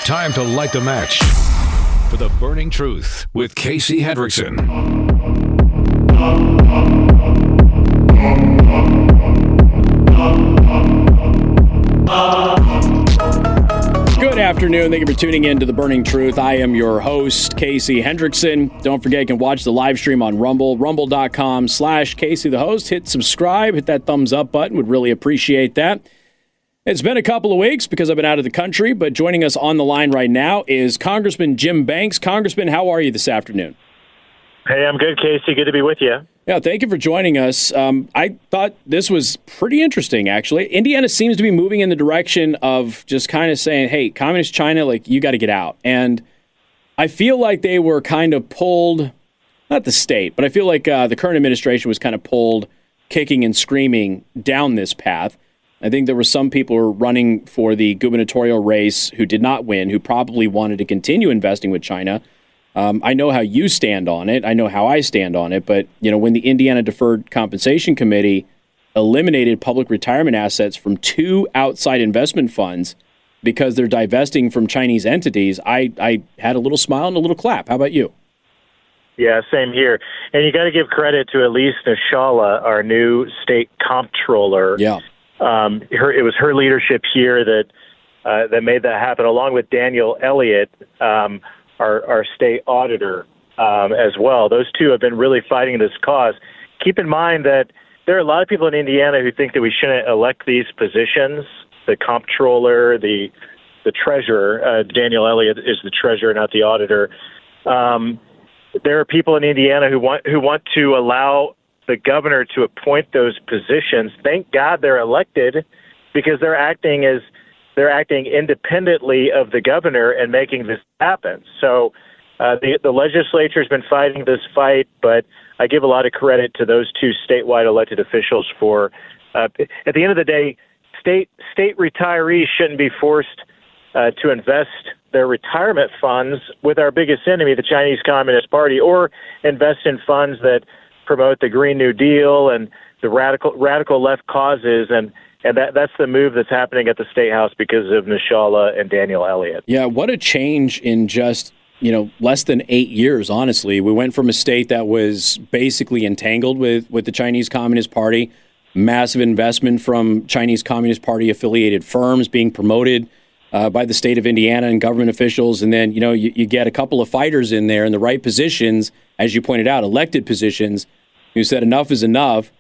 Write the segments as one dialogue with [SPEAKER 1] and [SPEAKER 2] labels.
[SPEAKER 1] time to light the match for the burning truth with Casey Hendrickson.
[SPEAKER 2] Good afternoon. Thank you for tuning in to The Burning Truth. I am your host, Casey Hendrickson. Don't forget, you can watch the live stream on Rumble, rumble.com/Casey the host. Hit subscribe, hit that thumbs up button. Would really appreciate that. It's been a couple of weeks because I've been out of the country, but joining us on the line right now is Congressman Jim Banks. Congressman, how are you this afternoon?
[SPEAKER 3] Hey, I'm good, Casey. Good to be with you.
[SPEAKER 2] Yeah, thank you for joining us. I thought this was pretty interesting, actually. Indiana seems to be moving in the direction of just kind of saying, hey, Communist China, like, you got to get out. And I feel like they were kind of pulled, not the state, but I feel like the current administration was kind of pulled kicking and screaming down this path. I think there were some people who were running for the gubernatorial race who did not win, who probably wanted to continue investing with China. I know how you stand on it. I know how I stand on it. But, you know, when the Indiana Deferred Compensation Committee eliminated public retirement assets from 2 outside investment funds because they're divesting from Chinese entities, I had a little smile and a little clap. How about you?
[SPEAKER 3] Yeah, same here. And you got to give credit to Elise Nishala, our new state comptroller.
[SPEAKER 2] Yeah.
[SPEAKER 3] It was her leadership here that made that happen, along with Daniel Elliott, our state auditor, as well. Those two have been really fighting this cause. Keep in mind that there are a lot of people in Indiana who think that we shouldn't elect these positions. The comptroller, the treasurer, Daniel Elliott is the treasurer, not the auditor. There are people in Indiana who want to allow the governor to appoint those positions. Thank God they're elected, because they're acting independently of the governor and making this happen. So the legislature has been fighting this fight, but I give a lot of credit to those 2 statewide elected officials for, at the end of the day, state retirees shouldn't be forced to invest their retirement funds with our biggest enemy, the Chinese Communist Party, or invest in funds that promote the Green New Deal and the radical left causes, and that's the move that's happening at the State House because of Nishala and Daniel Elliott.
[SPEAKER 2] Yeah, what a change in just, less than 8 years, honestly. We went from a state that was basically entangled with the Chinese Communist Party, massive investment from Chinese Communist Party affiliated firms being promoted by the state of Indiana and government officials. And then, you get a couple of fighters in there in the right positions, as you pointed out, elected positions, who said enough is enough.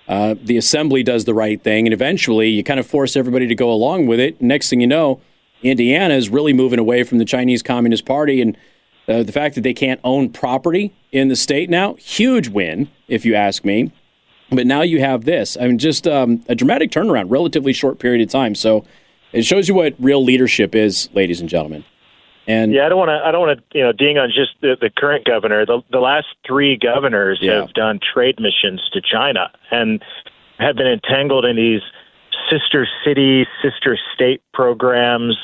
[SPEAKER 2] The assembly does the right thing, and eventually you kind of force everybody to go along with it. Next thing you know, Indiana is really moving away from the Chinese Communist Party, and the fact that they can't own property in the state now, huge win, if you ask me. But now you have this. I mean, just a dramatic turnaround, relatively short period of time. So it shows you what real leadership is, ladies and gentlemen. And
[SPEAKER 3] yeah, I don't want to ding on just the current governor. The last 3 governors have done trade missions to China and have been entangled in these sister city, sister state programs,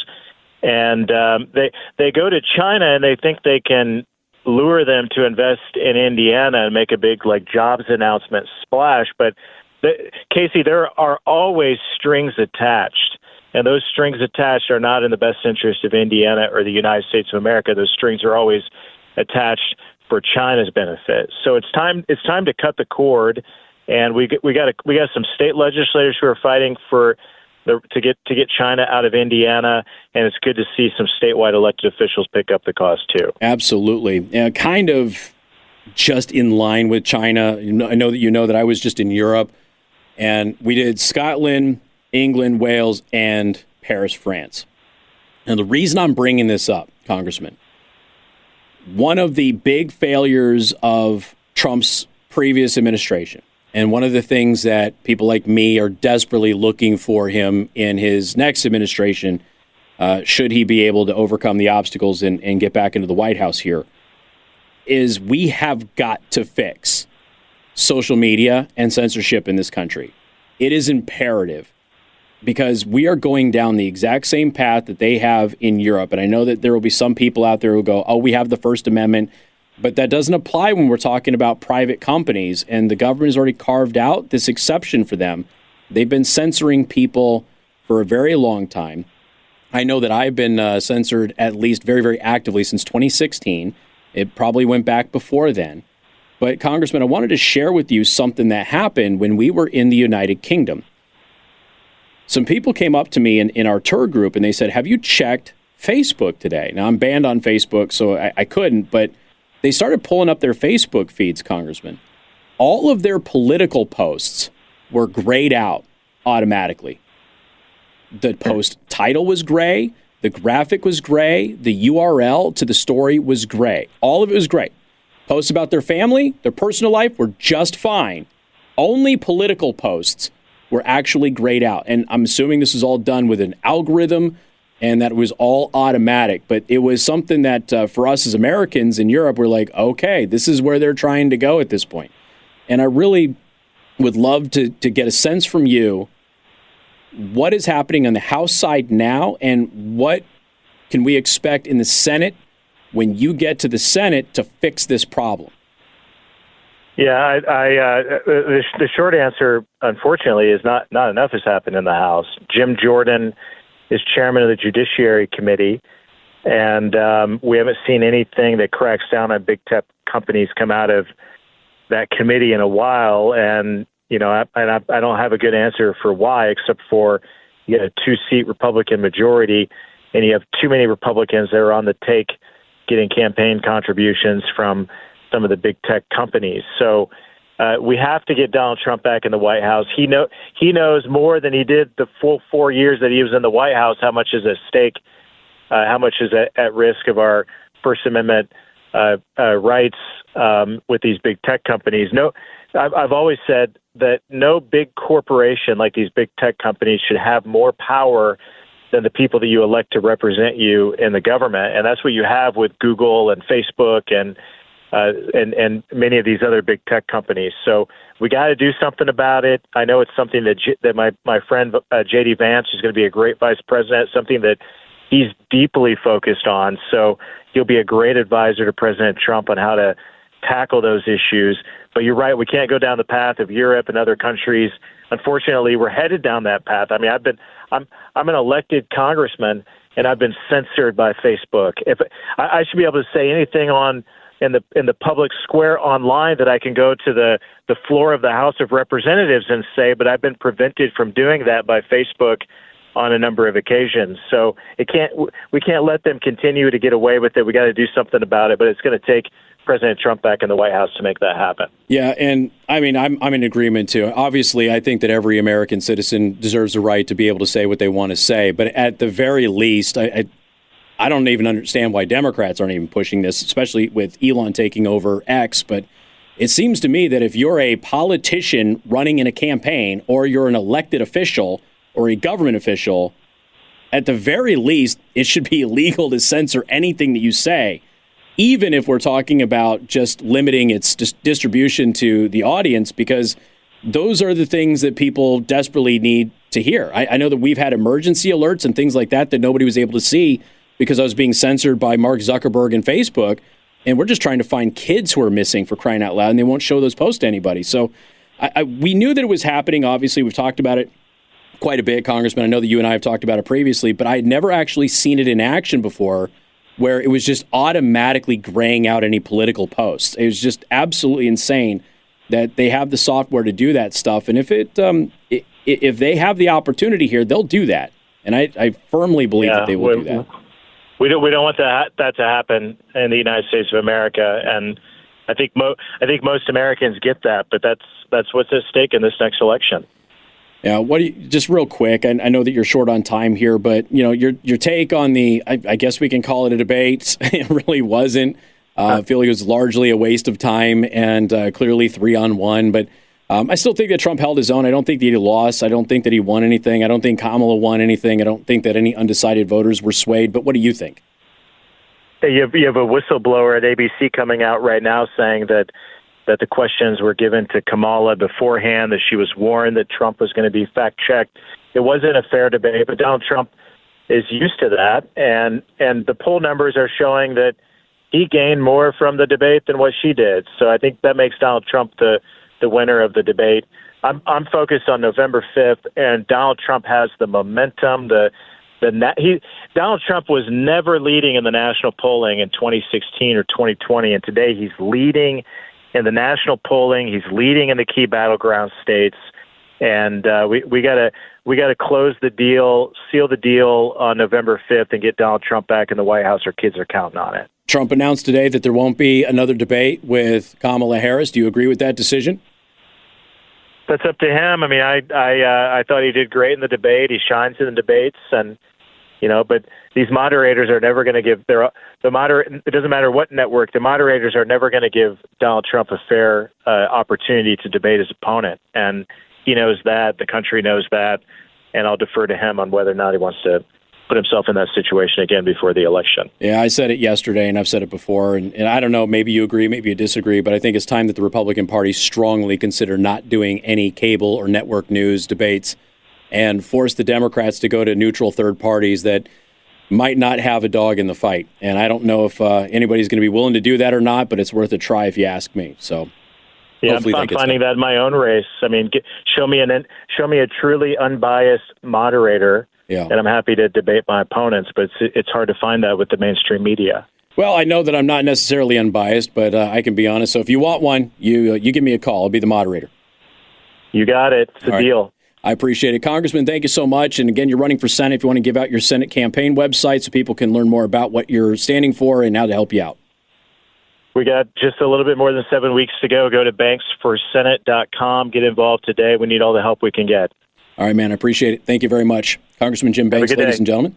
[SPEAKER 3] and they go to China and they think they can lure them to invest in Indiana and make a big jobs announcement splash. But Casey, there are always strings attached. And those strings attached are not in the best interest of Indiana or the United States of America. Those strings are always attached for China's benefit. So it's time to cut the cord, and we got some state legislators who are fighting to get China out of Indiana, and it's good to see some statewide elected officials pick up the cause too.
[SPEAKER 2] Absolutely, kind of just in line with China. I know that I was just in Europe, and we did Scotland, England, Wales, and Paris, France. Now, the reason I'm bringing this up, Congressman, one of the big failures of Trump's previous administration, and one of the things that people like me are desperately looking for him in his next administration, should he be able to overcome the obstacles and get back into the White House here, is we have got to fix social media and censorship in this country. It is imperative, because we are going down the exact same path that they have in Europe. And I know that there will be some people out there who go, oh, we have the First Amendment. But that doesn't apply when we're talking about private companies. And the government has already carved out this exception for them. They've been censoring people for a very long time. I know that I've been censored at least very, very actively since 2016. It probably went back before then. But, Congressman, I wanted to share with you something that happened when we were in the United Kingdom. Some people came up to me in our tour group, and they said, have you checked Facebook today? Now, I'm banned on Facebook, so I couldn't, but they started pulling up their Facebook feeds, Congressman. All of their political posts were grayed out automatically. The post title was gray, the graphic was gray, the URL to the story was gray. All of it was gray. Posts about their family, their personal life were just fine. Only political posts were actually grayed out. And I'm assuming this is all done with an algorithm and that it was all automatic. But it was something that for us as Americans in Europe, we're like, okay, this is where they're trying to go at this point. And I really would love to get a sense from you, what is happening on the House side now and what can we expect in the Senate when you get to the Senate to fix this problem?
[SPEAKER 3] Yeah, the short answer, unfortunately, is not enough has happened in the House. Jim Jordan is chairman of the Judiciary Committee, and we haven't seen anything that cracks down on big tech companies come out of that committee in a while. And I don't have a good answer for why, except for you get a 2-seat Republican majority, and you have too many Republicans that are on the take getting campaign contributions from some of the big tech companies. So we have to get Donald Trump back in the White House. He knows more than he did the full 4 years that he was in the White House, how much is at stake, how much is at risk of our First Amendment rights with these big tech companies. No, I've always said that no big corporation like these big tech companies should have more power than the people that you elect to represent you in the government. And that's what you have with Google and Facebook and many of these other big tech companies. So we got to do something about it. I know it's something that my friend J.D. Vance is going to be a great vice president, something that he's deeply focused on. So he'll be a great advisor to President Trump on how to tackle those issues. But you're right, we can't go down the path of Europe and other countries. Unfortunately, we're headed down that path. I mean, I'm an elected congressman, and I've been censored by Facebook. If I should be able to say anything in the public square online that I can go to the floor of the House of Representatives and say, but I've been prevented from doing that by Facebook on a number of occasions. So we can't let them continue to get away with it. We got to do something about it, but it's going to take President Trump back in the White House to make that happen.
[SPEAKER 2] Yeah, and I mean, I'm in agreement too. Obviously, I think that every American citizen deserves the right to be able to say what they want to say, but at the very least, I don't even understand why Democrats aren't even pushing this, especially with Elon taking over X. But it seems to me that if you're a politician running in a campaign or you're an elected official or a government official, at the very least, it should be illegal to censor anything that you say, even if we're talking about just limiting its distribution to the audience, because those are the things that people desperately need to hear. I know that we've had emergency alerts and things like that nobody was able to see because I was being censored by Mark Zuckerberg and Facebook, and we're just trying to find kids who are missing, for crying out loud, and they won't show those posts to anybody. So we knew that it was happening. Obviously, we've talked about it quite a bit, Congressman. I know that you and I have talked about it previously, but I had never actually seen it in action before, where it was just automatically graying out any political posts. It was just absolutely insane that they have the software to do that stuff. And if they have the opportunity here, they'll do that. And I firmly believe that they will do that.
[SPEAKER 3] We don't want that to happen in the United States of America, and I think most Americans get that. But that's what's at stake in this next election.
[SPEAKER 2] Yeah. Just real quick? I know that you're short on time here, but your take on I guess we can call it a debate. It really wasn't. I feel like it was largely a waste of time and clearly 3-on-1. But I still think that Trump held his own. I don't think that he lost. I don't think that he won anything. I don't think Kamala won anything. I don't think that any undecided voters were swayed. But what do you think?
[SPEAKER 3] You have a whistleblower at ABC coming out right now saying that the questions were given to Kamala beforehand, that she was warned that Trump was going to be fact-checked. It wasn't a fair debate, but Donald Trump is used to that. And the poll numbers are showing that he gained more from the debate than what she did. So I think that makes Donald Trump the winner of the debate. I'm focused on November 5th, and Donald Trump has the momentum, the Donald Trump was never leading in the national polling in 2016 or 2020, and today he's leading in the national polling. He's leading in the key battleground states, and we got to close the deal, seal the deal on November 5th, and get Donald Trump back in the White House. Our kids are counting on it.
[SPEAKER 2] Trump announced today that there won't be another debate with Kamala Harris. Do you agree with that decision?
[SPEAKER 3] That's up to him. I mean, I thought he did great in the debate. He shines in the debates, and but these moderators are never going to give it doesn't matter what network, the moderators are never going to give Donald Trump a fair opportunity to debate his opponent. And he knows that, the country knows that, and I'll defer to him on whether or not he wants to put himself in that situation again before the election.
[SPEAKER 2] Yeah, I said it yesterday, and I've said it before, and I don't know, maybe you agree, maybe you disagree, but I think it's time that the Republican Party strongly consider not doing any cable or network news debates and force the Democrats to go to neutral third parties that might not have a dog in the fight. And I don't know if anybody's going to be willing to do that or not, but it's worth a try if you ask me. So
[SPEAKER 3] yeah, I'm finding that in my own race. I mean, show me a truly unbiased moderator, and I'm happy to debate my opponents. But it's hard to find that with the mainstream media.
[SPEAKER 2] Well, I know that I'm not necessarily unbiased, but I can be honest. So if you want one, you give me a call. I'll be the moderator.
[SPEAKER 3] You got it. It's a deal.
[SPEAKER 2] I appreciate it. Congressman, thank you so much. And again, you're running for Senate. If you want to give out your Senate campaign website so people can learn more about what you're standing for and how to help you out.
[SPEAKER 3] We got just a little bit more than 7 weeks to go. Go to banksforsenate.com. Get involved today. We need all the help we can get.
[SPEAKER 2] All right, man. I appreciate it. Thank you very much. Congressman Jim Banks, ladies and gentlemen.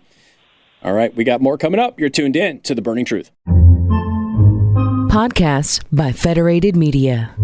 [SPEAKER 2] All right, we got more coming up. You're tuned in to The Burning Truth.
[SPEAKER 4] Podcasts by Federated Media.